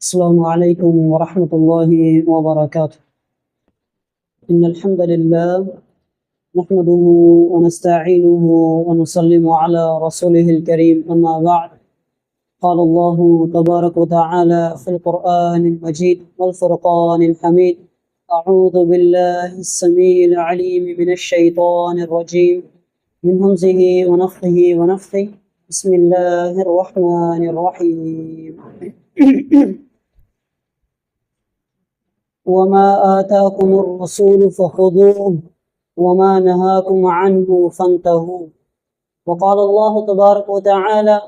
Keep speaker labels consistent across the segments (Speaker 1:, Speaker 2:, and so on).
Speaker 1: السلام عليكم ورحمة الله وبركاته. إن الحمد لله نحمده ونستعينه ونسلم على رسوله الكريم، أما بعد. قال الله تبارك وتعالى في القرآن المجيد والفرقان الحميد: أعوذ بالله السميع العليم من الشيطان الرجيم من همزه ونفخه ونفثه. بسم الله الرحمن الرحيم. وما آتاكم الرسول فخذوه وما نهاكم عنه فانتهوا. وقال الله تبارك وتعالى: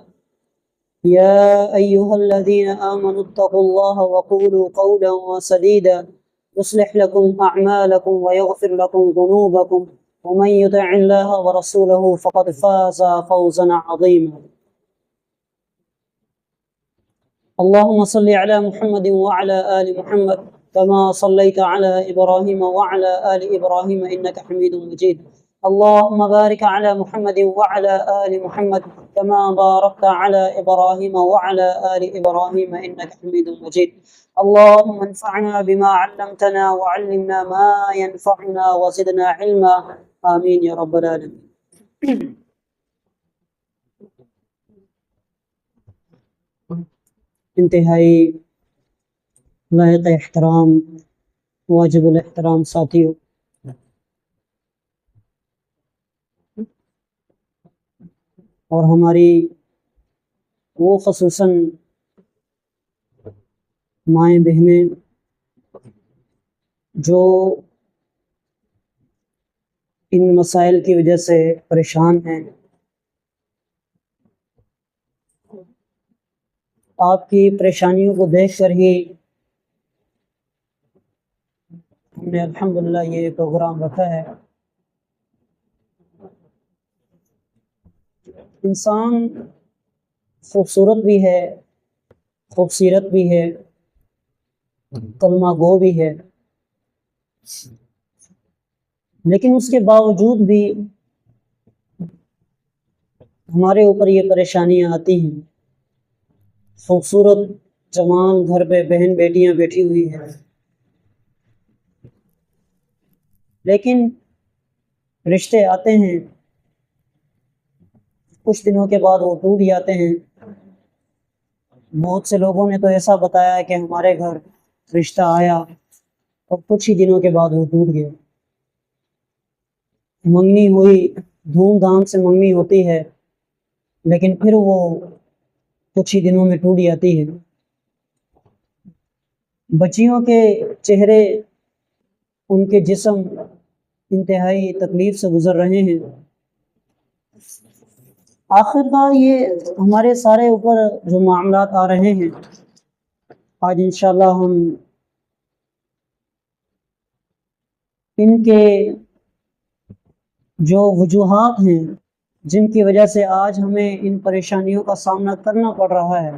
Speaker 1: يا أيها الذين آمنوا اتقوا الله وقولوا قولا سديدا يصلح لكم أعمالكم ويغفر لكم ذنوبكم ومن يطع الله ورسوله فقد فاز فوزا عظيما. اللهم صل على محمد وعلى آل محمد كما صليت على إبراهيم وعلى آل إبراهيم إنك حميد مجيد. اللهم بارك على محمد وعلى آل محمد كما باركت على إبراهيم وعلى آل إبراهيم إنك حميد مجيد. اللهم انفعنا بما علمتنا وعلمنا ما ينفعنا وزدنا علما. آمين يا رب العالمين. انتہائی لائق احترام واجب الاحترام ساتھیوں، اور ہماری وہ خصوصاً مائیں بہنیں جو ان مسائل کی وجہ سے پریشان ہیں، آپ کی پریشانیوں کو دیکھ کر ہی ہم نے الحمدللہ یہ پروگرام رکھا ہے۔ انسان خوبصورت بھی ہے، خوبصیرت بھی ہے، کلمہ گو بھی ہے، لیکن اس کے باوجود بھی ہمارے اوپر یہ پریشانیاں آتی ہیں۔ خوبصورت جوان گھر پہ بہن بیٹیاں بیٹھی ہوئی ہیں، لیکن رشتے آتے ہیں، کچھ دنوں کے بعد وہ ٹوٹ جاتے ہیں۔ بہت سے لوگوں نے تو ایسا بتایا ہے کہ ہمارے گھر رشتہ آیا اور کچھ ہی دنوں کے بعد وہ ٹوٹ گیا۔ منگنی ہوئی، دھوم دھام سے منگنی ہوتی ہے، لیکن پھر وہ کچھ ہی دنوں میں ٹوٹ جاتی ہے۔ بچیوں کے چہرے، ان کے جسم انتہائی تکلیف سے گزر رہے ہیں۔ آخر کار یہ ہمارے سارے اوپر جو معاملات آ رہے ہیں، آج انشاءاللہ ہم ان کے جو وجوہات ہیں جن کی وجہ سے آج ہمیں ان پریشانیوں کا سامنا کرنا پڑ رہا ہے،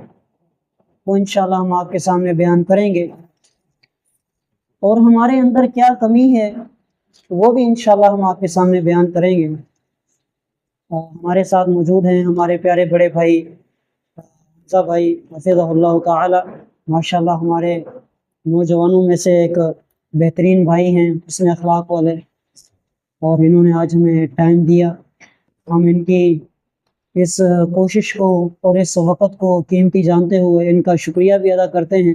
Speaker 1: وہ انشاءاللہ ہم آپ کے سامنے بیان کریں گے، اور ہمارے اندر کیا کمی ہے وہ بھی انشاءاللہ ہم آپ کے سامنے بیان کریں گے۔ ہمارے ساتھ موجود ہیں ہمارے پیارے بڑے بھائی حمزہ بھائی حفظہ اللہ تعالی، ماشاءاللہ ہمارے نوجوانوں میں سے ایک بہترین بھائی ہیں، حسن اخلاق والے، اور انہوں نے آج ہمیں ٹائم دیا۔ ہم ان کی اس کوشش کو اور اس وقت کو قیمتی جانتے ہوئے ان کا شکریہ بھی ادا کرتے ہیں،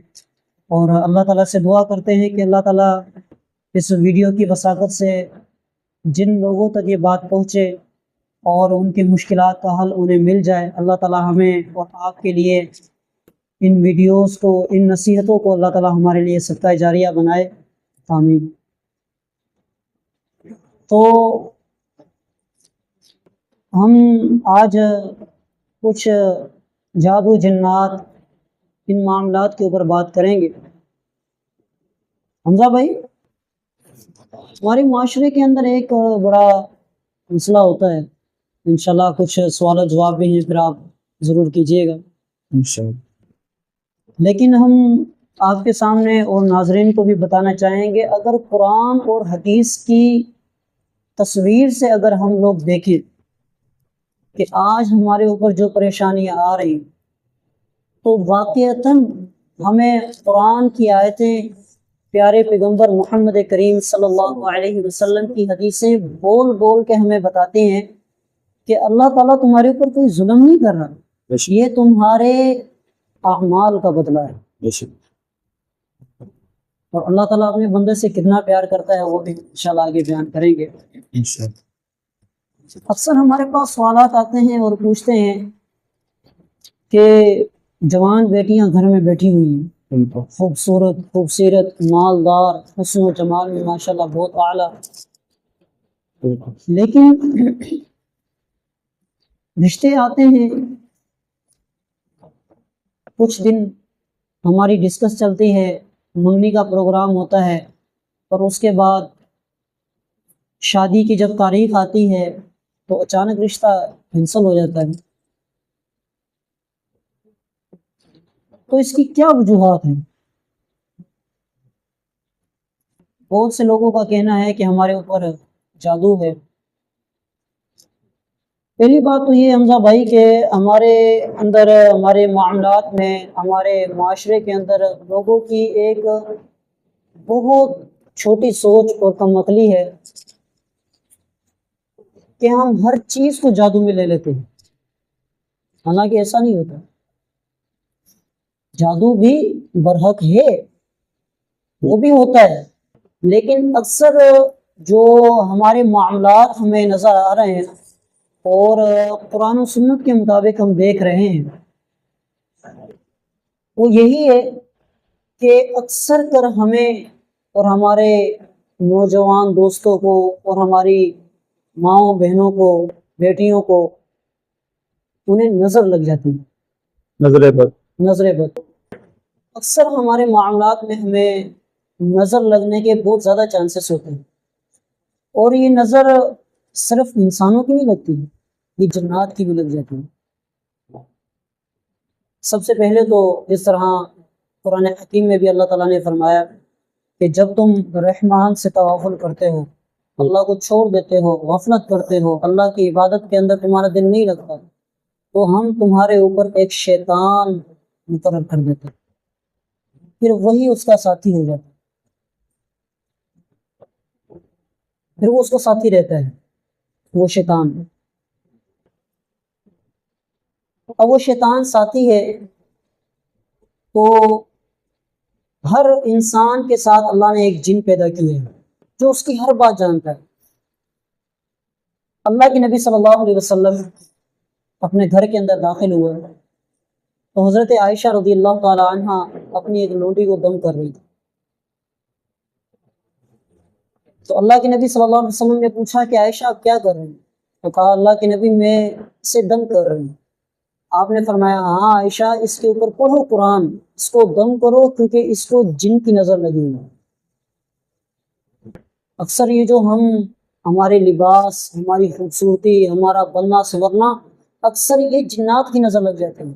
Speaker 1: اور اللہ تعالیٰ سے دعا کرتے ہیں کہ اللہ تعالیٰ اس ویڈیو کی وساطت سے جن لوگوں تک یہ بات پہنچے اور ان کی مشکلات کا حل انہیں مل جائے، اللہ تعالیٰ ہمیں اور آپ کے لیے ان ویڈیوز کو، ان نصیحتوں کو اللہ تعالیٰ ہمارے لیے صدقہ جاریہ بنائے، آمین۔ تو ہم آج کچھ جادو جنات، ان معاملات کے اوپر بات کریں گے۔ حمزہ بھائی، ہمارے معاشرے کے اندر ایک بڑا مسئلہ ہوتا ہے، انشاءاللہ کچھ سوال و جواب بھی ہیں، پھر آپ ضرور کیجیے گا انشاءاللہ، لیکن ہم آپ کے سامنے اور ناظرین کو بھی بتانا چاہیں گے، اگر قرآن اور حدیث کی تصویر سے اگر ہم لوگ دیکھیں کہ آج ہمارے اوپر جو پریشانیاں آ رہی، تو واقعتاً ہمیں قرآن کی آیتیں، پیارے پیغمبر محمد کریم صلی اللہ علیہ وسلم کی حدیثیں بول بول کے ہمیں بتاتے ہیں کہ اللہ تعالیٰ تمہارے اوپر کوئی ظلم نہیں کر رہا، یہ تمہارے اعمال کا بدلہ ہے۔ اور اللہ تعالیٰ اپنے بندے سے کتنا پیار کرتا ہے وہ بھی انشاءاللہ آگے بیان کریں گے۔ اکثر ہمارے پاس سوالات آتے ہیں اور پوچھتے ہیں کہ جوان بیٹیاں گھر میں بیٹھی ہوئی ہیں، خوبصورت مالدار، حسن و جمال میں ماشاءاللہ بہت اعلیٰ، لیکن رشتے آتے ہیں، کچھ دن ہماری ڈسکس چلتی ہے، منگنی کا پروگرام ہوتا ہے، اور اس کے بعد شادی کی جب تاریخ آتی ہے تو اچانک رشتہ کینسل ہو جاتا ہے۔ تو اس کی کیا وجوہات ہیں؟ بہت سے لوگوں کا کہنا ہے کہ ہمارے اوپر جادو ہے۔ پہلی بات تو یہ حمزہ بھائی کہ ہمارے اندر، ہمارے معاملات میں، ہمارے معاشرے کے اندر لوگوں کی ایک بہت چھوٹی سوچ اور کم عقلی ہے کہ ہم ہر چیز کو جادو میں لے لیتے ہیں، حالانکہ ایسا نہیں ہوتا۔ جادو بھی برحق ہے، وہ بھی ہوتا ہے، لیکن اکثر جو ہمارے معاملات ہمیں نظر آ رہے ہیں اور قرآن و سنت کے مطابق ہم دیکھ رہے ہیں وہ یہی ہے کہ اکثر کر ہمیں اور ہمارے نوجوان دوستوں کو اور ہماری ماؤں بہنوں کو، بیٹیوں کو، انہیں نظر لگ جاتی ہے، نظر بد۔ اکثر ہمارے معاملات میں ہمیں نظر لگنے کے بہت زیادہ چانسز ہوتے ہیں، اور یہ نظر صرف انسانوں کی نہیں لگتی، یہ جنات کی بھی لگ جاتی ہے۔ سب سے پہلے تو جس طرح قرآن حکیم میں بھی اللہ تعالیٰ نے فرمایا کہ جب تم رحمان سے تغافل کرتے ہو، اللہ کو چھوڑ دیتے ہو، غفلت کرتے ہو، اللہ کی عبادت کے اندر تمہارا دل نہیں لگتا، تو ہم تمہارے اوپر ایک شیطان مقرر کر دیتے، پھر وہی اس کا ساتھی ہو جاتا، پھر وہ اس کا ساتھی رہتا ہے، وہ شیطان۔ اب وہ شیطان ساتھی ہے تو ہر انسان کے ساتھ اللہ نے ایک جن پیدا کی ہے جو اس کی ہر بات جانتا ہے۔ اللہ کے نبی صلی اللہ علیہ وسلم اپنے گھر کے اندر داخل ہوئے تو حضرت عائشہ رضی اللہ تعالی عنہ اپنی ایک لونڈی کو دم کر رہی تھی، تو اللہ کے نبی صلی اللہ علیہ وسلم نے پوچھا کہ عائشہ آپ کیا کر رہے ہیں؟ تو کہا اللہ کے نبی میں اسے دم کر رہی ہوں۔ آپ نے فرمایا ہاں عائشہ اس کے اوپر پڑھو قرآن، اس کو دم کرو کیونکہ اس کو جن کی نظر لگی ہوئی ہے۔ اکثر یہ جو ہمارے لباس، ہماری خوبصورتی، ہمارا بننا سنورنا، اکثر یہ جنات کی نظر لگ جاتے ہیں،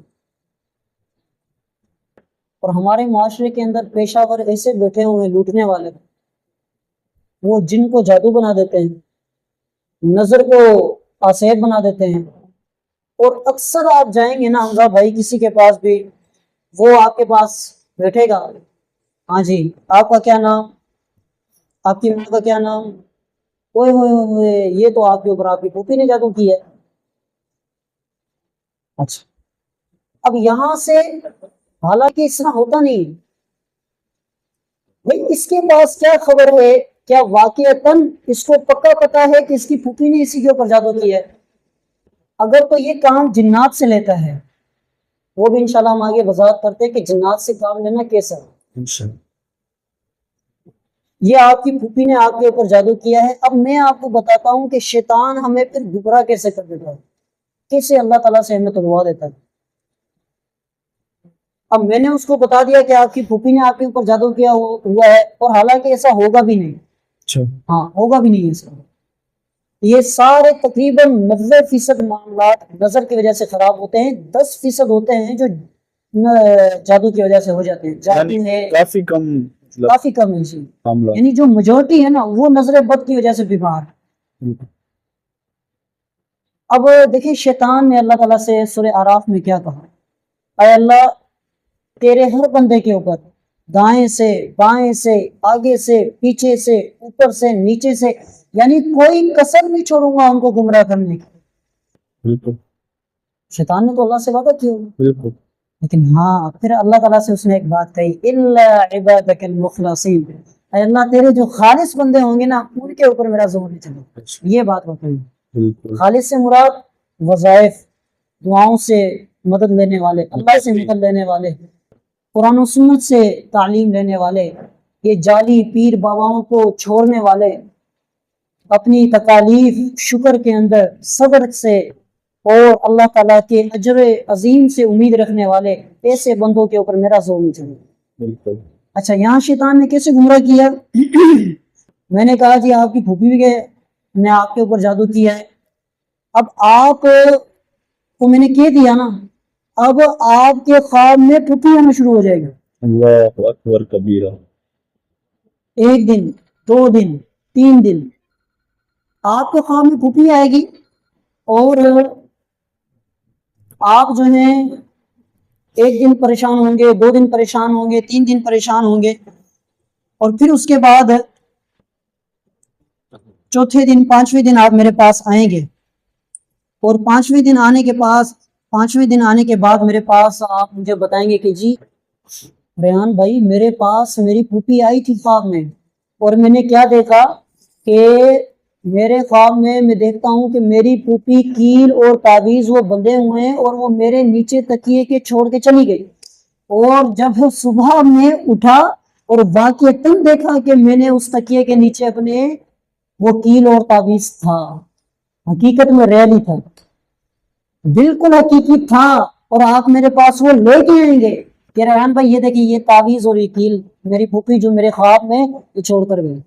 Speaker 1: اور ہمارے معاشرے کے اندر پیشہ ور ایسے بیٹھے ہوئے ہیں لوٹنے والے، وہ جن کو جادو بنا دیتے ہیں، نظر کو آسیب بنا دیتے ہیں۔ اور اکثر آپ جائیں گے نا حمزہ بھائی کسی کے پاس بھی، وہ آپ کے پاس بیٹھے گا، ہاں جی آپ کا کیا نام، آپ کی ماں کا کیا نام، اوئے ہوئے ہوئے یہ تو آپ کے اوپر آپ کی پھوپھی نے جادو کی ہے۔ اچھا اب یہاں سے حالانکہ اس طرح ہوتا نہیں بھائی، اس کے پاس کیا خبر ہے، کیا واقعتاً اس کو پکا پتا ہے کہ اس کی پھوپھی نے اسی کے اوپر جادو کی ہے؟ اگر تو یہ کام جنات سے لیتا ہے، وہ بھی انشاءاللہ ہم آگے وضاحت کرتے ہیں کہ جنات سے کام لینا کیسا ہے۔ یہ آپ کی پھوپھی نے آپ کے اوپر جادو کیا ہے۔ اب میں آپ کو بتاتا ہوں کہ شیطان ہمیں پھر گمراہ کیسے کر دیتا ہے، کیسے اللہ تعالیٰ سے ہمیں تلوا دیتا ہے۔ اب میں نے اس کو بتا دیا کہ آپ کی پھوپھی نے آپ کے اوپر جادو کیا ہوا ہے، اور حالانکہ ایسا ہوگا بھی نہیں، ہاں ہوگا بھی نہیں ایسا۔ یہ سارے تقریباً 90% معاملات نظر کی وجہ سے خراب ہوتے ہیں، 10% ہوتے ہیں جو جادو کی وجہ سے ہو جاتے ہیں۔ جادو ہے کافی کم ہے جی، یعنی جو میجورٹی ہے نا وہ نظر بد کی وجہ سے بیمار۔ اب دیکھیں شیطان نے اللہ تعالیٰ سے سورہ اعراف میں کیا کہا، اے اللہ تیرے ہر بندے کے اوپر، دائیں سے بائیں سے آگے سے پیچھے سے اوپر سے نیچے سے، یعنی کوئی کسر نہیں چھوڑوں گا ان کو گمراہ کرنے کی۔
Speaker 2: بالکل
Speaker 1: شیطان نے تو اللہ سے وعدہ کیا،
Speaker 2: بالکل
Speaker 1: لیکن ہاں پھر اللہ تعالیٰ سے اس نے ایک بات کہی، الا عبادک المخلصین، اے اللہ تیرے جو خالص بندے ہوں گے نا ان کے اوپر میرا زور نہیں چلے، یہ بات بتائی۔
Speaker 2: بالکل
Speaker 1: خالص سے مراد وظائف، دعاؤں سے مدد لینے والے، اللہ سے مدد لینے والے، قرآن و سنت سے تعلیم لینے والے، یہ جعلی پیر باباؤں کو چھوڑنے والے، اپنی تکالیف شکر کے اندر صبر سے اور اللہ تعالیٰ کے اجر عظیم سے امید رکھنے والے، ایسے بندوں کے اوپر میرا زور نہیں چلے۔
Speaker 2: بالکل
Speaker 1: اچھا یہاں شیطان نے کیسے گمراہ کیا؟ میں نے کہا جی آپ کی پھوپھی بھی گئے، نے آپ کے اوپر جادو کیا ہے، اب آپ کو میں نے کہہ دیا نا، اب آپ کے خواب میں پھوپھی آنا شروع ہو جائے گا،
Speaker 2: اللہ اکبر کبیرہ۔
Speaker 1: ایک دن 2 دن 3 دن آپ کے خواب میں پھوپھی آئے گی، اور آپ جو ہیں ایک دن پریشان ہوں گے، 2 دن پریشان ہوں گے، 3 دن پریشان ہوں گے، اور پھر اس کے بعد چوتھے دن 5ویں دن آپ میرے پاس آئیں گے، اور 5ویں دن آنے کے بعد میرے پاس آپ مجھے بتائیں گے کہ جی ریحان بھائی میرے پاس میری پھوپھی آئی تھی خواب میں، اور میں نے کیا دیکھا کہ میرے خواب میں دیکھتا ہوں کہ میری پھوپھی کیل اور تعویذ وہ بندھے ہوئے ہیں، اور وہ میرے نیچے تکیے کے چھوڑ کے چلی گئی، اور جب صبح میں اٹھا اور واقعتاً دیکھا کہ میں نے اس تکیے کے نیچے اپنے وہ کیل اور تعویذ تھا، حقیقت میں ریئل ہی تھا، بالکل حقیقی تھا، اور آپ میرے پاس وہ لے کے آئیں گے کہ ریحان بھائی یہ دیکھیں یہ تعویذ اور یہ کیل میری پھوپھی جو میرے خواب میں یہ چھوڑ کر گئی۔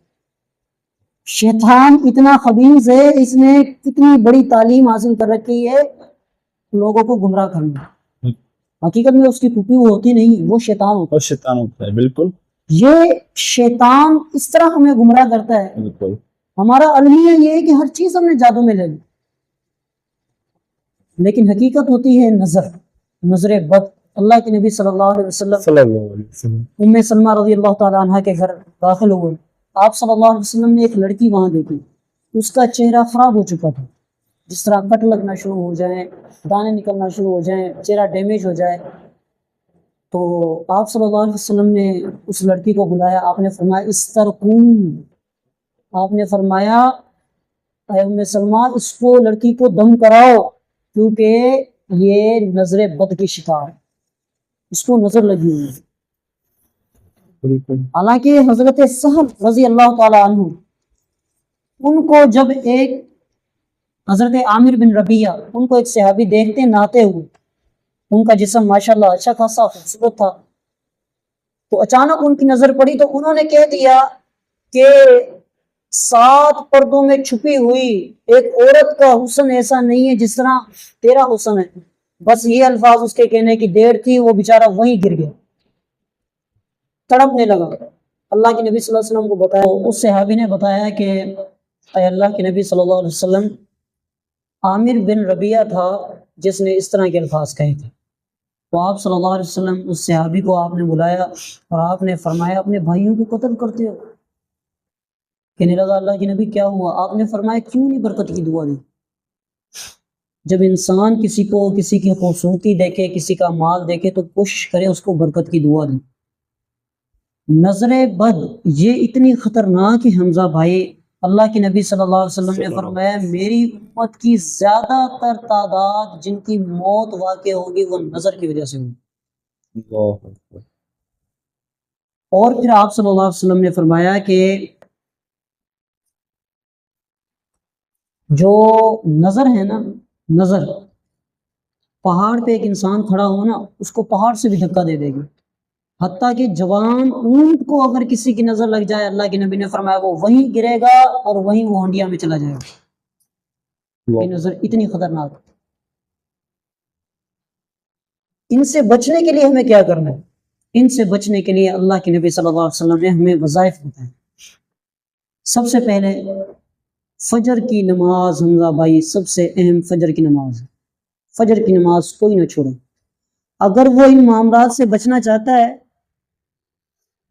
Speaker 1: شیطان اتنا خبیث ہے، اس نے کتنی بڑی تعلیم حاصل کر رکھی ہے لوگوں کو گمراہ کرنا، حقیقت میں اس کی پھوپھی وہ ہوتی نہیں، وہ شیطان ہوتا
Speaker 2: اور شیطان ہوتا ہے۔ بالکل
Speaker 1: ہے، یہ شیطان اس طرح ہمیں گمراہ کرتا ہے۔
Speaker 2: بالکل
Speaker 1: ہمارا المیہ یہ ہے کہ ہر چیز ہم نے جادو میں لے لی، لیکن حقیقت ہوتی ہے نظر بد۔ اللہ کے نبی صلی اللہ علیہ وسلم
Speaker 2: صلی اللہ علیہ وسلم
Speaker 1: ام سلمہ رضی اللہ تعالیٰ عنہ کے گھر داخل ہوئے، آپ صلی اللہ علیہ وسلم نے ایک لڑکی وہاں دیکھی، اس کا چہرہ خراب ہو چکا تھا، جس طرح کٹ لگنا شروع ہو جائیں، دانے نکلنا شروع ہو جائیں، چہرہ ڈیمیج ہو جائے، تو آپ صلی اللہ علیہ وسلم نے اس لڑکی کو بلایا، آپ نے فرمایا استرقون، آپ نے فرمایا اے ام سلمہ اس کو لڑکی کو دم کراؤ، کیونکہ یہ نظر بد کی شکار ہے، اس کو نظر لگی ہوئی ہے۔
Speaker 2: بالکل
Speaker 1: حالانکہ حضرت سہل رضی اللہ تعالی عنہ ان کو جب ایک حضرت عامر بن ربیعہ ان کو ایک صحابی دیکھتے نہاتے ہوئے، ان کا جسم ماشاءاللہ اچھا خاصا خوبصورت تھا، تو اچانک ان کی نظر پڑی تو انہوں نے کہہ دیا کہ 7 پردوں میں چھپی ہوئی ایک عورت کا حسن ایسا نہیں ہے جس طرح تیرا حسن ہے، بس یہ الفاظ اس کے کہنے کی دیر تھی، وہ بیچارہ وہیں گر گیا، تڑپنے لگا۔ اللہ کے نبی صلی اللہ علیہ وسلم کو بتایا، اس صحابی نے بتایا کہ اے اللہ کے نبی صلی اللہ علیہ وسلم عامر بن ربیعہ تھا جس نے اس طرح کے الفاظ کہے تھے، تو آپ صلی اللہ علیہ وسلم اس صحابی کو آپ نے بلایا اور آپ نے فرمایا اپنے بھائیوں کو قتل کرتے ہو؟ کہنے لگا اللہ کے نبی کیا ہوا؟ آپ نے فرمایا کیوں نہیں برکت کی دعا دی؟ جب انسان کسی کو کسی کی خوبصورتی دیکھے، کسی کا مال دیکھے تو کوشش کرے اس کو برکت کی دعا دے۔ نظر بد یہ اتنی خطرناک ہے حمزہ بھائی، اللہ کے نبی صلی اللہ علیہ وسلم نے فرمایا میری امت کی زیادہ تر تعداد جن کی موت واقع ہوگی وہ نظر کی وجہ سے ہوگی۔
Speaker 2: اللہ اکبر۔
Speaker 1: اور پھر آپ صلی اللہ علیہ وسلم نے فرمایا کہ جو نظر ہے نا، نظر پہاڑ پہ ایک انسان کھڑا ہو نا اس کو پہاڑ سے بھی دھکا دے دے گی، حتیٰ کہ جوان اونٹ کو اگر کسی کی نظر لگ جائے اللہ کے نبی نے فرمایا وہ وہیں گرے گا اور وہیں وہ ہنڈیا میں چلا جائے گا۔ یہ نظر اتنی خطرناک ہے، ان سے بچنے کے لیے ہمیں کیا کرنا ہے؟ ان سے بچنے کے لیے اللہ کے نبی صلی اللہ علیہ وسلم نے ہمیں وظائف بتائے۔ سب سے پہلے فجر کی نماز، حمزہ بھائی سب سے اہم فجر کی نماز ہے، فجر کی نماز کوئی نہ چھوڑے۔ اگر وہ ان معاملات سے بچنا چاہتا ہے،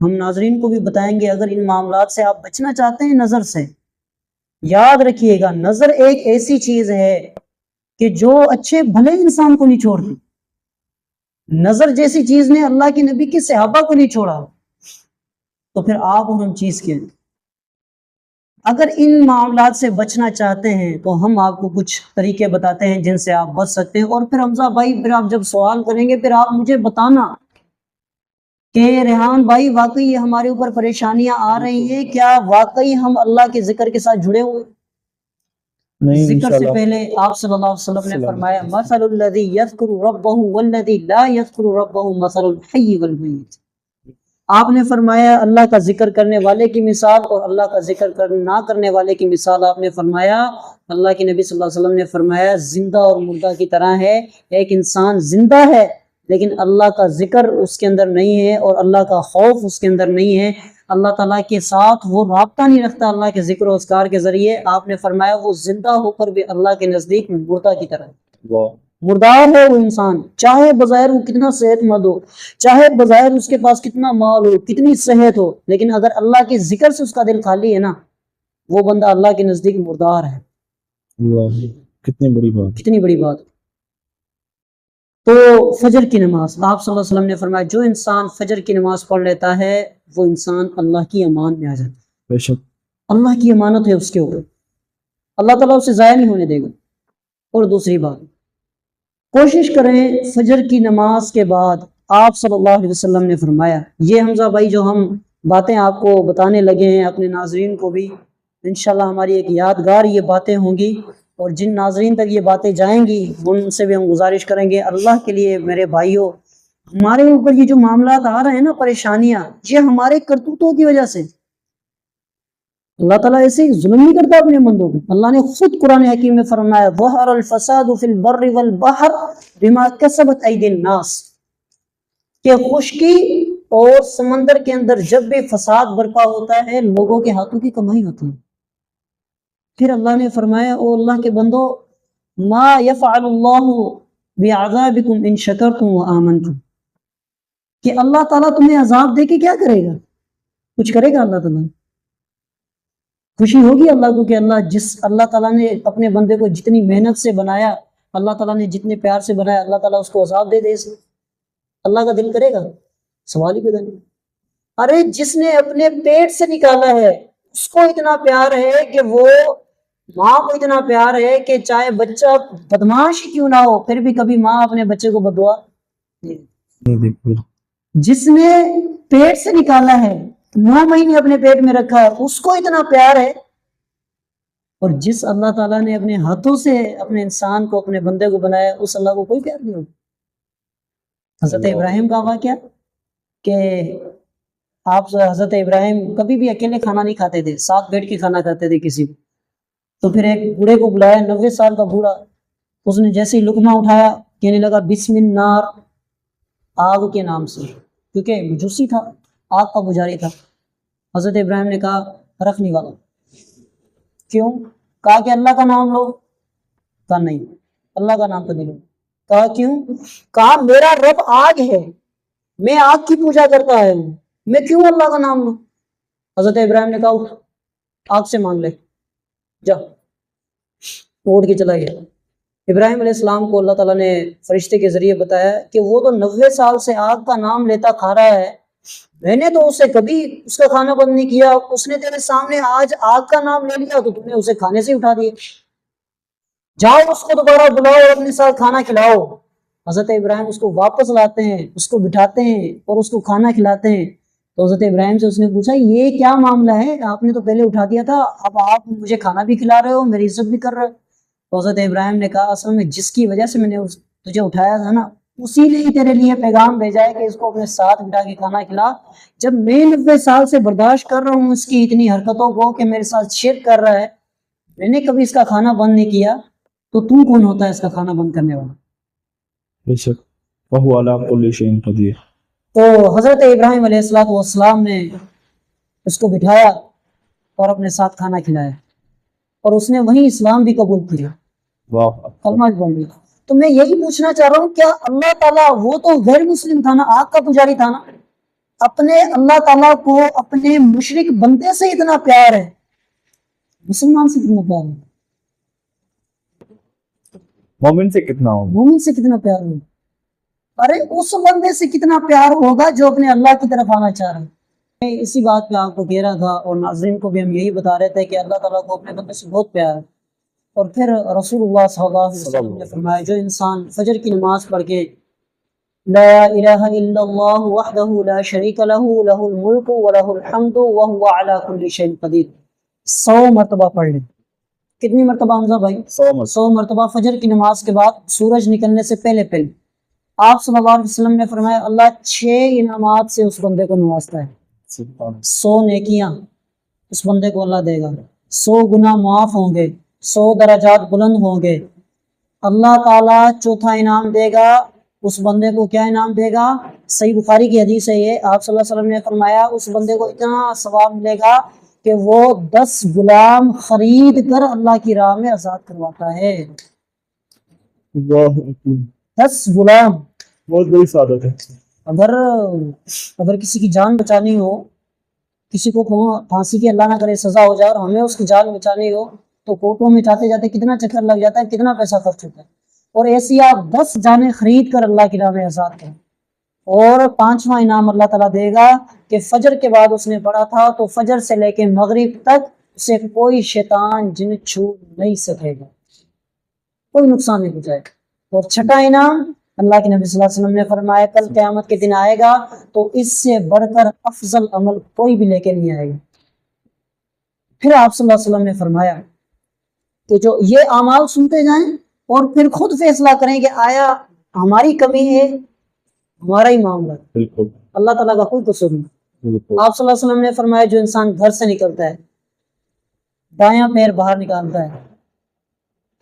Speaker 1: ہم ناظرین کو بھی بتائیں گے، اگر ان معاملات سے آپ بچنا چاہتے ہیں نظر سے، یاد رکھیے گا نظر ایک ایسی چیز ہے کہ جو اچھے بھلے انسان کو نہیں چھوڑتی. نظر جیسی چیز نے اللہ کے نبی کے صحابہ کو نہیں چھوڑا، تو پھر آپ اور ہم چیز کیا ہیں؟ اگر ان معاملات سے بچنا چاہتے ہیں تو ہم آپ کو کچھ طریقے بتاتے ہیں جن سے آپ بچ سکتے ہیں. اور پھر حمزہ بھائی پھر آپ جب سوال کریں گے پھر آپ مجھے بتانا کہ ریحان بھائی واقعی یہ ہمارے اوپر پریشانیاں آ رہی ہیں، کیا واقعی ہم اللہ کے ذکر کے ساتھ جڑے ہوئے؟
Speaker 2: نہیں
Speaker 1: ذکر سے
Speaker 2: انشاءاللہ.
Speaker 1: پہلے آپ صلی اللہ علیہ وسلم نے فرمایا مثل الذی یذکر ربہ والذی لا یذکر ربہ مثل الحی والمیت. آپ نے فرمایا اللہ کا ذکر کرنے والے کی مثال اور اللہ کا ذکر نہ کرنے والے کی مثال آپ نے فرمایا. اللہ کے نبی صلی اللہ علیہ وسلم نے فرمایا زندہ اور مردہ کی طرح ہے. ایک انسان زندہ ہے لیکن اللہ کا ذکر اس کے اندر نہیں ہے اور اللہ کا خوف اس کے اندر نہیں ہے، اللہ تعالیٰ کے ساتھ وہ رابطہ نہیں رکھتا اللہ کے ذکر و اذکار کے ذریعے. آپ نے فرمایا وہ زندہ ہو کر بھی اللہ کے نزدیک مردہ کی طرح ہے. مردار ہے وہ انسان، چاہے بظاہر وہ کتنا صحت مند ہو، چاہے بظاہر اس کے پاس کتنا مال ہو، کتنی صحت ہو، لیکن اگر اللہ کے ذکر سے اس کا دل خالی ہے نا، وہ بندہ اللہ کے نزدیک مردار ہے.
Speaker 2: کتنی بڑی بات.
Speaker 1: کتنی بڑی بات. تو فجر کی نماز آپ صلی اللہ علیہ وسلم نے فرمایا جو انسان فجر کی نماز پڑھ لیتا ہے وہ انسان اللہ کی امان میں آ جاتا ہے.
Speaker 2: بے شک
Speaker 1: اللہ کی امانت ہے اس کے اوپر، اللہ تعالیٰ اسے ضائع نہیں ہونے دے گا. اور دوسری بات، کوشش کریں فجر کی نماز کے بعد آپ صلی اللہ علیہ وسلم نے فرمایا، یہ حمزہ بھائی جو ہم باتیں آپ کو بتانے لگے ہیں اپنے ناظرین کو بھی انشاءاللہ ہماری ایک یادگار یہ باتیں ہوں گی، اور جن ناظرین تک یہ باتیں جائیں گی ان سے بھی ہم گزارش کریں گے اللہ کے لیے میرے بھائیوں، ہمارے اوپر یہ جو معاملات آ رہے ہیں نا پریشانیاں، یہ ہمارے کرتوتوں کی وجہ سے. اللہ تعالیٰ ایسے ظلم نہیں کرتا اپنے بندوں پہ. اللہ نے خود قرآن حکیم میں فرمایا ظہر الفساد فی البر والبحر بما کسبت ایدی الناس، کہ خشکی اور سمندر کے اندر جب بھی فساد برپا ہوتا ہے لوگوں کے ہاتھوں کی کمائی ہوتی ہے. پھر اللہ نے فرمایا او اللہ کے بندو ما یفعل اللہ بعذابکم ان شکرتم وآمنتم، کہ اللہ تعالیٰ تمہیں عذاب دے کے کیا کرے گا؟ کچھ کرے گا اللہ تعالیٰ؟ خوشی ہوگی اللہ کو کہ اللہ تعالیٰ نے اپنے بندے کو جتنی محنت سے بنایا، اللہ تعالیٰ نے جتنے پیار سے بنایا، اللہ تعالیٰ اس کو عذاب دے دے اس میں؟ اللہ کا دل کرے گا؟ سوال ہی پیدا نہیں. ارے جس نے اپنے پیٹ سے نکالا ہے اس کو اتنا پیار ہے کہ وہ ماں کو اتنا پیار ہے کہ چاہے بچہ بدماش ہی کیوں نہ ہو پھر بھی کبھی ماں اپنے بچے کو بددعا نہیں. جس نے پیٹ سے نکالا ہے 9 مہینے اپنے پیٹ میں رکھا ہے اس کو اتنا پیار ہے، اور جس اللہ تعالیٰ نے اپنے ہاتھوں سے اپنے انسان کو اپنے بندے کو بنایا اس اللہ کو کوئی پیار نہیں ہوگا. حضرت ابراہیم کا واقعہ کہ آپ حضرت ابراہیم کبھی بھی اکیلے کھانا نہیں کھاتے تھے، ساتھ بیٹھ کے کھانا کھاتے تھے کسی کو. تو پھر ایک بوڑھے کو بلایا 90 سال کا بوڑھا، اس نے جیسے ہی لقمہ اٹھایا کہنے لگا بسم النار، آگ کے نام سے، کیونکہ مجوسی تھا، آگ کا پجاری تھا. حضرت ابراہیم نے کہا رکھنے والا کیوں؟ کہا کہ اللہ کا نام لو. کہا نہیں اللہ کا نام تو نہیں لو. کہا کیوں؟ کہا میرا رب آگ ہے، میں آگ کی پوجا کرتا ہے، میں کیوں اللہ کا نام لوں؟ حضرت ابراہیم نے کہا اٹھ آگ سے مانگ لے، جا. اٹھ کے چلا گیا. ابراہیم علیہ السلام کو اللہ تعالیٰ نے فرشتے کے ذریعے بتایا کہ وہ تو 90 سال سے آگ کا نام لیتا کھا رہا ہے، میں نے تو اسے کبھی اس کا کھانا بند نہیں کیا، اس نے تیرے سامنے آج آگ کا نام لے لیا تو تم نے اسے کھانے سے اٹھا دیا. جاؤ اس کو دوبارہ بلاؤ اور اپنے ساتھ کھانا کھلاؤ. حضرت ابراہیم اس کو واپس لاتے ہیں، اس کو بٹھاتے ہیں اور اس کو کھانا کھلاتے ہیں. تو حضرت ابراہیم سے اس نے پوچھا یہ کیا معاملہ ہے، آپ نے تو پہلے اٹھا دیا تھا، اب آپ مجھے کھانا بھی کھلا رہے ہو، میری عزت بھی کر رہے ہو. تو حضرت ابراہیم نے کہا اصل میں جس کی وجہ سے میں نے تجھے اٹھایا تھا نا اسی نے ہی تیرے لیے پیغام بھیجا ہے کہ اس کو اپنے ساتھ بٹھا کے کھانا کھلا. جب میں 90 سال سے برداشت کر رہا ہوں اس کی اتنی حرکتوں کو کہ میرے ساتھ شرک کر رہا ہے، میں نے کبھی اس کا کھانا بند نہیں کیا، تو کون ہوتا ہے اس کا کھانا بند کرنے والا؟
Speaker 2: بے شک وہو علی کل شیء قدیر.
Speaker 1: تو حضرت ابراہیم علیہ السلام نے اس کو بٹھایا اور اپنے ساتھ کھانا کھلایا، اور اس نے وہیں اسلام بھی قبول کیا،
Speaker 2: واہ
Speaker 1: کلمہ بھی پڑھ لیا. تو میں یہی پوچھنا چاہ رہا ہوں، کیا اللہ تعالیٰ، وہ تو غیر مسلم تھا نا، آگ کا پجاری تھا نا، اپنے اللہ تعالیٰ کو اپنے مشرک بندے سے اتنا پیار ہے، مسلمان سے کتنا پیار ہے؟
Speaker 2: مومن سے کتنا ہوگا؟
Speaker 1: مومن سے کتنا پیار ہوگا؟ ارے اس بندے سے کتنا پیار ہوگا جو اپنے اللہ کی طرف آنا چاہ رہا ہے۔ میں اسی بات پہ آپ کو کہہ رہا تھا اور ناظرین کو بھی ہم یہی بتا رہے تھے کہ اللہ تعالیٰ کو اپنے بندے سے بہت پیار ہے۔ اور پھر رسول اللہ صلی اللہ علیہ وسلم نے فرمایا، جو انسان فجر کی نماز پڑھ کے لا الہ الا اللہ وحدہ لا شریک لہ لہ الملک ولہ الحمد وہو علی کل شیء قدیر 100 مرتبہ پڑھ لیں۔ کتنی مرتبہ حمزہ بھائی؟ 100 مرتبہ فجر کی نماز کے بعد سورج نکلنے سے پہلے پہلے۔ آپ صلی اللہ علیہ وسلم نے فرمایا اللہ 6 انعامات سے اس بندے کو نوازتا ہے۔ 100 نیکیاں اس بندے کو اللہ دے گا، 100 گناہ معاف ہوں گے، 100 درجات بلند ہوں گے۔ اللہ تعالیٰ چوتھا انعام دے گا اس بندے کو، کیا انعام دے گا؟ صحیح بخاری کی حدیث ہے یہ، آپ صلی اللہ علیہ وسلم نے فرمایا اس بندے کو اتنا ثواب ملے گا کہ وہ 10 غلام خرید کر اللہ کی راہ میں آزاد کرواتا ہے۔ 10 غلام،
Speaker 2: بہت بڑی سعادت ہے۔
Speaker 1: اگر کسی کی جان بچانی ہو، کسی کو پھانسی کی اللہ نہ کرے سزا ہو جائے اور ہمیں اس کی جان بچانی ہو، تو کورٹوں میں جاتے جاتے کتنا چکر لگ جاتا ہے، کتنا پیسہ خرچ ہوتا ہے، اور ایسی آپ 10 جانیں خرید کر اللہ کی راہ میں آزاد کریں۔ اور 5واں انعام اللہ تعالیٰ دے گا کہ فجر کے بعد اس نے پڑھا تھا تو فجر سے لے کے مغرب تک اسے کوئی شیطان جن چھو نہیں سکے گا، کوئی نقصان نہیں پہنچائے گا۔ اور 6واں انعام اللہ کے نبی صلی اللہ علیہ وسلم نے فرمایا کل قیامت کے دن آئے گا تو اس سے بڑھ کر افضل عمل کوئی بھی لے کے نہیں آئے گا۔ پھر آپ صلی اللہ علیہ وسلم نے فرمایا کہ جو یہ اعمال سنتے جائیں اور پھر خود فیصلہ کریں کہ آیا ہماری کمی ہے، ہمارا ہی معاملہ،
Speaker 2: بالکل
Speaker 1: اللہ تعالیٰ کا کوئی قصور نہیں۔ آپ صلی اللہ علیہ وسلم نے فرمایا جو انسان گھر سے نکلتا ہے، دایاں پیر باہر نکالتا ہے،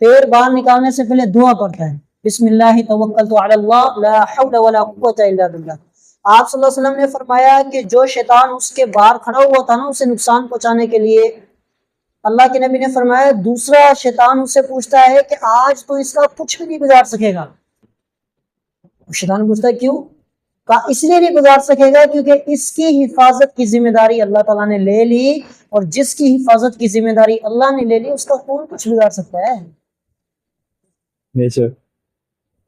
Speaker 1: پیر باہر نکالنے سے پہلے دعا پڑھتا ہے، بسم اللہ توکلت علی اللہ لا حول ولا قوت الا باللہ۔ آپ صلی اللہ علیہ وسلم نے فرمایا کہ جو شیطان اس کے باہر کھڑا ہوا تھا نا اسے نقصان پہنچانے کے لیے، اللہ کے نبی نے فرمایا دوسرا شیطان اس سے پوچھتا ہے کہ آج تو اس کا کچھ بھی نہیں بگاڑ سکے گا۔ شیطان پوچھتا ہے کیوں؟ کہا اس لیے نہیں بگاڑ سکے گا کیونکہ اس کی حفاظت کی ذمہ داری اللہ تعالیٰ نے لے لی، اور جس کی حفاظت کی ذمہ داری اللہ نے لے لی اس کا کون کچھ بگاڑ سکتا ہے؟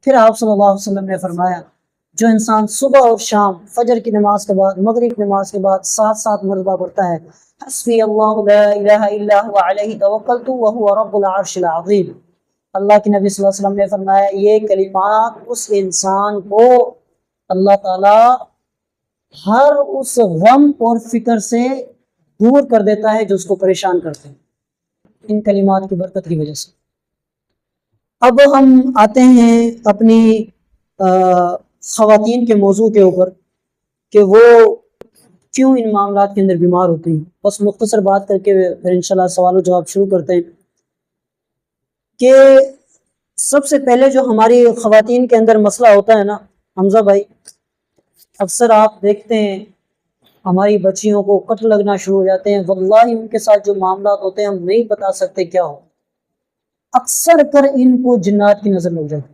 Speaker 1: پھر آپ صلی اللہ علیہ وسلم نے فرمایا جو انسان صبح اور شام فجر کی نماز کے بعد مغرب کی نماز کے بعد 7 مرتبہ پڑھتا ہے حسبی اللہ لا الہ الا هو علیہ توکلت وہو رب العرش العظیم، اللہ کے نبی صلی اللہ علیہ وسلم نے فرمایا یہ کلمات اس انسان کو اللہ تعالی ہر اس غم اور فکر سے دور کر دیتا ہے جو اس کو پریشان کرتے ہیں، ان کلمات کی برکت کی وجہ سے۔ اب ہم آتے ہیں اپنی خواتین کے موضوع کے اوپر کہ وہ کیوں ان معاملات کے اندر بیمار ہوتی ہیں۔ بس مختصر بات کر کے پھر انشاءاللہ سوال و جواب شروع کرتے ہیں کہ سب سے پہلے جو ہماری خواتین کے اندر مسئلہ ہوتا ہے نا حمزہ بھائی، اکثر آپ دیکھتے ہیں ہماری بچیوں کو کٹ لگنا شروع ہو جاتے ہیں، واللہ ان کے ساتھ جو معاملات ہوتے ہیں ہم نہیں بتا سکتے کیا ہو، اکثر کر ان کو جنات کی نظر لگ جاتی،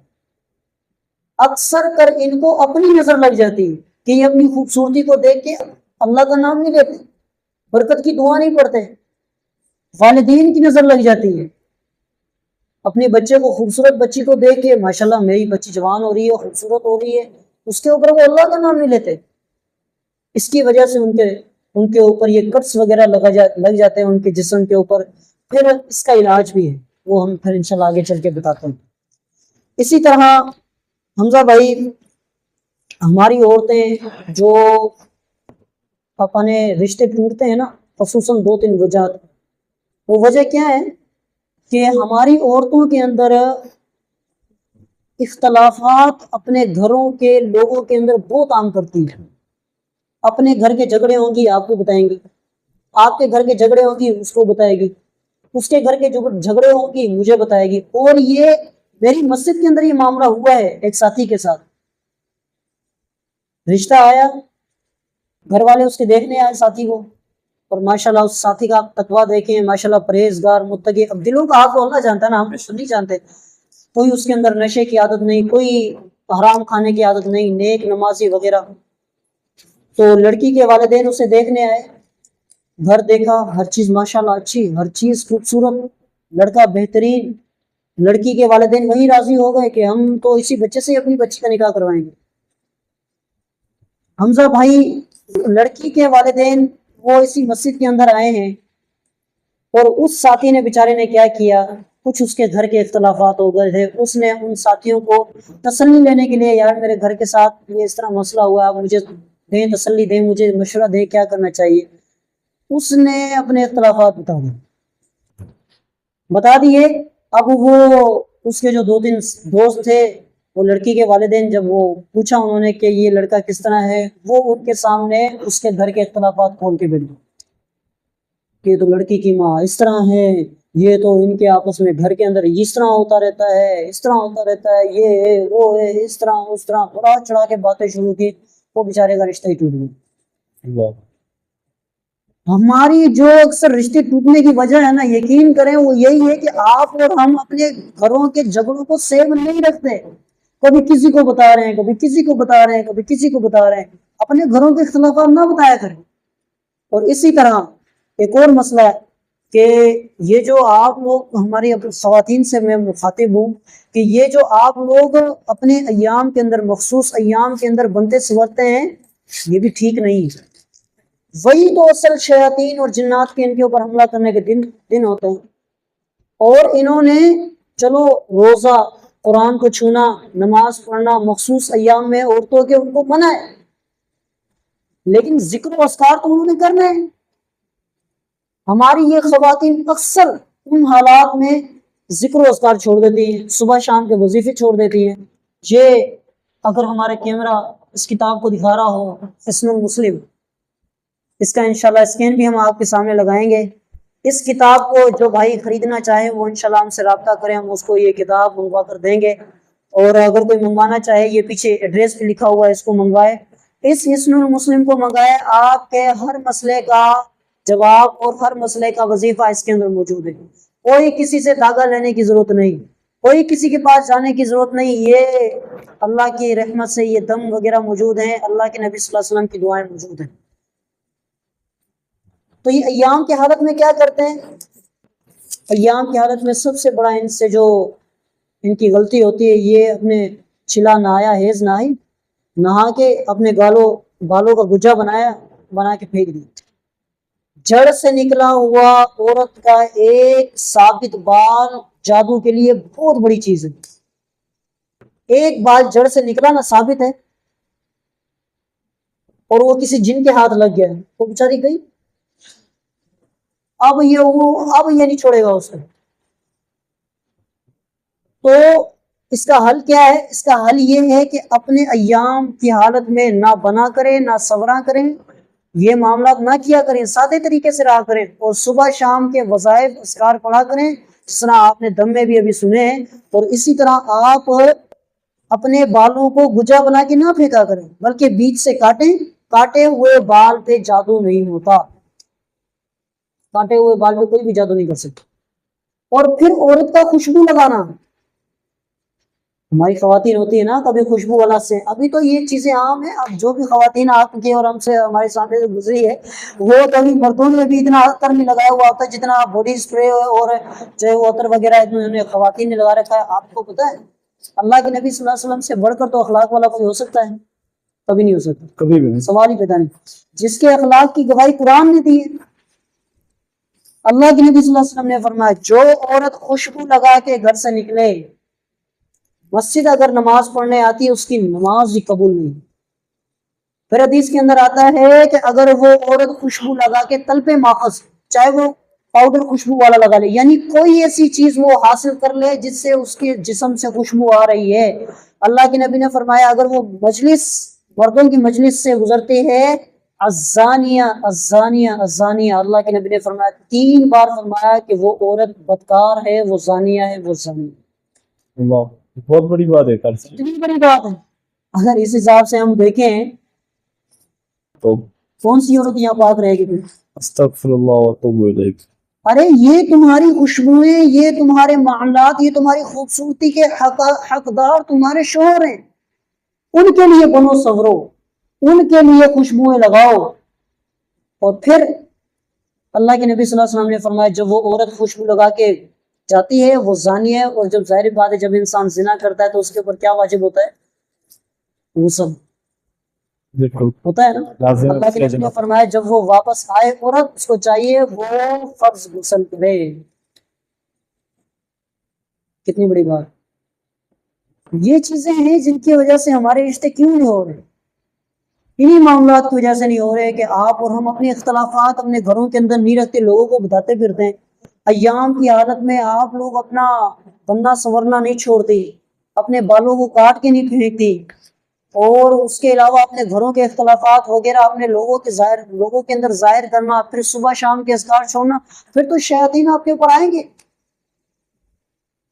Speaker 1: اکثر کر ان کو اپنی نظر لگ جاتی کہ یہ اپنی خوبصورتی کو دیکھ کے اللہ کا نام نہیں لیتے، برکت کی دعا نہیں پڑھتے، والدین کی نظر لگ جاتی ہے، اپنے بچے کو خوبصورت بچی کو دیکھ کے ماشاءاللہ میری بچی جوان ہو رہی ہے، خوبصورت ہو رہی ہے، اس کے اوپر وہ اللہ کا نام نہیں لیتے، اس کی وجہ سے ان کے اوپر یہ کٹس وغیرہ لگ جاتے ہیں ان کے جسم کے اوپر۔ پھر اس کا علاج بھی ہے، وہ ہم پھر انشاءاللہ آگے چل کے بتاتے ہیں۔ اسی طرح حمزہ بھائی ہماری عورتیں جو اپنے رشتے ٹوٹتے ہیں نا، خصوصاً 2-3 وجہات، وہ وجہ کیا ہے کہ ہماری عورتوں کے اندر اختلافات اپنے گھروں کے لوگوں کے اندر بہت عام کرتی ہیں۔ اپنے گھر کے جھگڑے ہوں گی آپ کو بتائیں گی، آپ کے گھر کے جھگڑے ہوں گی اس کو بتائے گی، اس کے گھر کے جھگڑے ہوں گی مجھے بتائے گی۔ اور یہ میری مسجد کے اندر یہ معاملہ ہوا ہے ایک ساتھی کے ساتھ، رشتہ آیا، گھر والے اس کے دیکھنے آئے ساتھی کو، اور ماشاءاللہ اس ساتھی کا تقویٰ دیکھیں، ماشاءاللہ پرہیزگار متقی، اب دلوں کا حال تو اللہ جانتا ہے نا، ہم نہیں جانتے، کوئی اس کے اندر نشے کی عادت نہیں، کوئی حرام کھانے کی عادت نہیں، نیک نمازی وغیرہ. تو لڑکی کے والدین اسے دیکھنے آئے، گھر دیکھا، ہر چیز ماشاءاللہ اچھی، ہر چیز خوبصورت، لڑکا بہترین. لڑکی کے والدین وہی راضی ہو گئے کہ ہم تو اسی بچے سے اپنی بچی کا نکاح کروائیں گے. حمزہ بھائی، لڑکی کے والدین وہ اسی مسجد کے اندر آئے ہیں، اور اس ساتھی نے بیچارے نے کیا کیا، کچھ اس کے گھر کے اختلافات ہو گئے تھے. اس نے ان ساتھیوں کو تسلی لینے کے لیے، یار میرے گھر کے ساتھ یہ اس طرح مسئلہ ہوا، آپ مجھے دیں، تسلی دیں، مجھے مشورہ دیں کیا کرنا چاہیے. اس نے اپنے اختلافات بتا دیے. اب وہ اس کے جو 2-3 دوست تھے، وہ لڑکی کے والدین جب وہ پوچھا انہوں نے کہ یہ لڑکا کس طرح ہے، وہ ان کے سامنے اس کے گھر کے اختلافات کھول کے بیٹھ گئے کہ تو لڑکی کی ماں اس طرح ہے، یہ تو ان کے آپس میں گھر کے اندر اس طرح ہوتا رہتا ہے، اس طرح ہوتا رہتا ہے، یہ ہے وہ ہے، اس طرح اس طرح بڑا چڑھا کے باتیں شروع کی. وہ بیچارے کا رشتہ ہی ٹوٹ گیا. ہماری جو اکثر رشتے ٹوٹنے کی وجہ ہے نا، یقین کریں وہ یہی ہے کہ آپ اور ہم اپنے گھروں کے جھگڑوں کو سیو نہیں رکھتے. کبھی کسی کو بتا رہے ہیں، کبھی کسی کو بتا رہے ہیں، کبھی کسی کو بتا رہے ہیں. اپنے گھروں کے اختلافات نہ بتایا کریں. اور اسی طرح ایک اور مسئلہ ہے کہ یہ جو آپ لوگ، ہماری خواتین سے میں مخاطب ہوں، کہ یہ جو آپ لوگ اپنے ایام کے اندر، مخصوص ایام کے اندر بنتے سنورتے ہیں، یہ بھی ٹھیک نہیں ہے. وہی تو اصل شیاطین اور جنات کے ان کے اوپر حملہ کرنے کے دن ہوتے ہیں. اور انہوں نے چلو روزہ، قرآن کو چھونا، نماز پڑھنا مخصوص ایام میں عورتوں کے ان کو منع ہے، لیکن ذکر و اذکار تو انہوں نے کرنا ہے. ہماری یہ خواتین اکثر ان حالات میں ذکر و اذکار چھوڑ دیتی ہیں، صبح شام کے وظیفے چھوڑ دیتی ہیں. یہ اگر ہمارے کیمرہ اس کتاب کو دکھا رہا ہو، حسن المسلم، اس کا انشاءاللہ اسکین بھی ہم آپ کے سامنے لگائیں گے. اس کتاب کو جو بھائی خریدنا چاہے وہ انشاءاللہ ہم سے رابطہ کریں، ہم اس کو یہ کتاب منگوا کر دیں گے. اور اگر کوئی منگوانا چاہے، یہ پیچھے ایڈریس پہ لکھا ہوا ہے، اس کو منگوائے. اس حسن المسلم کو منگائے، آپ کے ہر مسئلے کا جواب اور ہر مسئلے کا وظیفہ اس کے اندر موجود ہے. کوئی کسی سے دھاگا لینے کی ضرورت نہیں، کوئی کسی کے پاس جانے کی ضرورت نہیں. یہ اللہ کی رحمت سے یہ دم وغیرہ موجود ہیں، اللہ کے نبی صلی اللہ علیہ وسلم کی دعائیں موجود ہیں. تو یہ ایام کی حالت میں کیا کرتے ہیں؟ ایام کی حالت میں سب سے بڑا ان سے جو ان کی غلطی ہوتی ہے، یہ اپنے چھلا نہایا ہیز نہائی، نہا کے اپنے بالوں کا گجا بنا کے پھینک دیا. جڑ سے نکلا ہوا عورت کا ایک ثابت بال جادو کے لیے بہت بڑی چیز ہے. ایک بال جڑ سے نکلا نا، ثابت ہے، اور وہ کسی جن کے ہاتھ لگ گیا، وہ بیچاری گئی. اب یہ نہیں چھوڑے گا اس کو. تو اس کا حل کیا ہے؟ اس کا حل یہ ہے کہ اپنے ایام کی حالت میں نہ بنا کریں، نہ سورا کریں، یہ معاملات نہ کیا کریں، سادے طریقے سے رہا کریں. اور صبح شام کے وظائف اذکار پڑھا کریں، جس طرح آپ نے دم میں بھی ابھی سنے ہیں. اور اسی طرح آپ اپنے بالوں کو گجا بنا کے نہ پھینکا کریں، بلکہ بیچ سے کاٹیں. کاٹے ہوئے بال پہ جادو نہیں ہوتا، کاٹے ہوئے بال پہ کوئی بھی جادو نہیں کر سکتا. اور پھر عورت کا خوشبو لگانا، ہماری خواتین ہوتی ہے نا کبھی خوشبو والا سے، ابھی تو یہ چیزیں عام ہیں. اب جو بھی خواتین آپ کی اور ہم سے ہمارے سامنے سے گزری ہے، وہ کبھی مردوں نے بھی اتنا عطر نہیں لگایا ہوا ہوتا جتنا باڈی اسپرے اور جو وہ عطر وغیرہ خواتین نے لگا رکھا ہے. آپ کو پتا ہے اللہ کے نبی صلی اللہ علیہ وسلم سے بڑھ کر تو اخلاق والا کوئی ہو سکتا ہے؟ کبھی نہیں ہو سکتا،
Speaker 2: کبھی بھی نہیں.
Speaker 1: سوال ہی پیدا نہیں. جس کے اخلاق کی گواہی قرآن نے دی ہے. اللہ کے نبی صلی اللہ علیہ وسلم نے فرمایا، جو عورت خوشبو لگا کے گھر سے نکلے، مسجد اگر نماز پڑھنے آتی ہے، اس کی نماز ہی قبول نہیں. پھر حدیث کے اندر آتا ہے کہ اگر وہ عورت خوشبو لگا کے تلپ ماخذ، چاہے وہ پاؤڈر خوشبو والا لگا لے، یعنی کوئی ایسی چیز وہ حاصل کر لے جس سے اس کے جسم سے خوشبو آ رہی ہے، اللہ کے نبی نے فرمایا اگر وہ مجلس، مردوں کی مجلس سے گزرتی ہے، الزانیہ الزانیہ الزانیہ، اللہ کے نبی نے فرمایا 3 بار فرمایا کہ وہ عورت بدکار ہے، وہ زانیہ ہے، وہ زانی.
Speaker 2: اللہ، بہت بڑی بات ہے.
Speaker 1: اتنی بڑی بات ہے. اگر اس حساب سے ہم دیکھیں
Speaker 2: تو
Speaker 1: کون سی عورت یہاں پاک رہے گی؟
Speaker 2: استغفر اللہ و اتوب الیہ.
Speaker 1: ارے یہ تمہاری خوشبوئیں، یہ تمہارے معاملات، یہ تمہاری خوبصورتی کے حقدار تمہارے شوہر ہیں، ان کے لیے بنو سنورو، ان کے لیے خوشبوئیں لگاؤ۔ اور پھر اللہ کے نبی صلی اللہ علیہ وسلم نے فرمایا جب وہ عورت خوشبو لگا کے جاتی ہے وہ زانی ہے، اور جب ظاہر بات ہے جب انسان زنا کرتا ہے تو اس کے اوپر کیا واجب ہوتا ہے؟ غسل
Speaker 2: بالکل
Speaker 1: ہوتا ہے نا۔
Speaker 2: لازم
Speaker 1: اللہ کے نبی نے
Speaker 2: جناب۔
Speaker 1: فرمایا جب وہ واپس آئے عورت اس کو چاہیے وہ فرض غسل کرے۔ کتنی بڑی بات۔ یہ چیزیں ہیں جن کی وجہ سے ہمارے رشتے کیوں نہیں ہو رہے، انہی معاملات کی وجہ سے نہیں ہو رہے کہ آپ اور ہم اپنے اختلافات اپنے گھروں کے اندر نہیں رکھتے، لوگوں کو بتاتے پھرتے ہیں۔ ایام کی حالت میں آپ لوگ اپنا بننا سنورنا نہیں چھوڑتی، اپنے بالوں کو کاٹ کے نہیں پھینکتی، اور اس کے علاوہ اپنے گھروں کے اختلافات وغیرہ اپنے لوگوں کے اندر ظاہر کرنا، پھر صبح شام کے اذکار چھوڑنا، پھر تو شیاطین آپ کے اوپر آئیں گے۔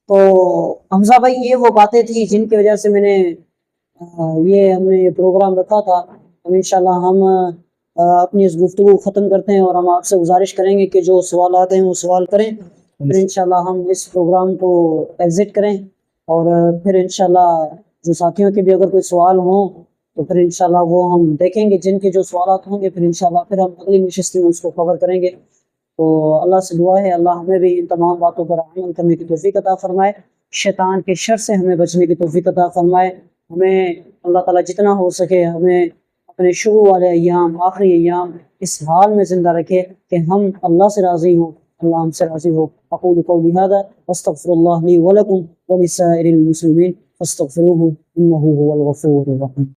Speaker 1: تو حمزہ بھائی یہ وہ باتیں تھی جن کی وجہ سے ہم نے یہ پروگرام رکھا تھا۔ اب انشاءاللہ ہم اپنی اس گفتگو کو ختم کرتے ہیں، اور ہم آپ سے گزارش کریں گے کہ جو سوالات ہیں وہ سوال کریں، پھر انشاءاللہ ہم اس پروگرام کو ایگزٹ کریں، اور پھر انشاءاللہ جو ساتھیوں کے بھی اگر کوئی سوال ہوں تو پھر انشاءاللہ وہ ہم دیکھیں گے، جن کے جو سوالات ہوں گے پھر انشاءاللہ پھر ہم اگلی نشست میں اس کو کور کریں گے۔ تو اللہ سے دعا ہے اللہ ہمیں بھی ان تمام باتوں پر عمل کرنے کی توفیق عطا فرمائے، شیطان کے شر سے ہمیں بچنے کی توفیق عطا فرمائے، ہمیں اللہ تعالیٰ جتنا ہو سکے ہمیں اپنے شروع والے ایام آخری ایام اس حال میں زندہ رکھے کہ ہم اللہ سے راضی ہوں، اللہ ہم سے راضی ہو۔ اقول قولی هذا واستغفر الله لي ولكم ولسائر المسلمين فاستغفروه انه هو الغفور الرحيم۔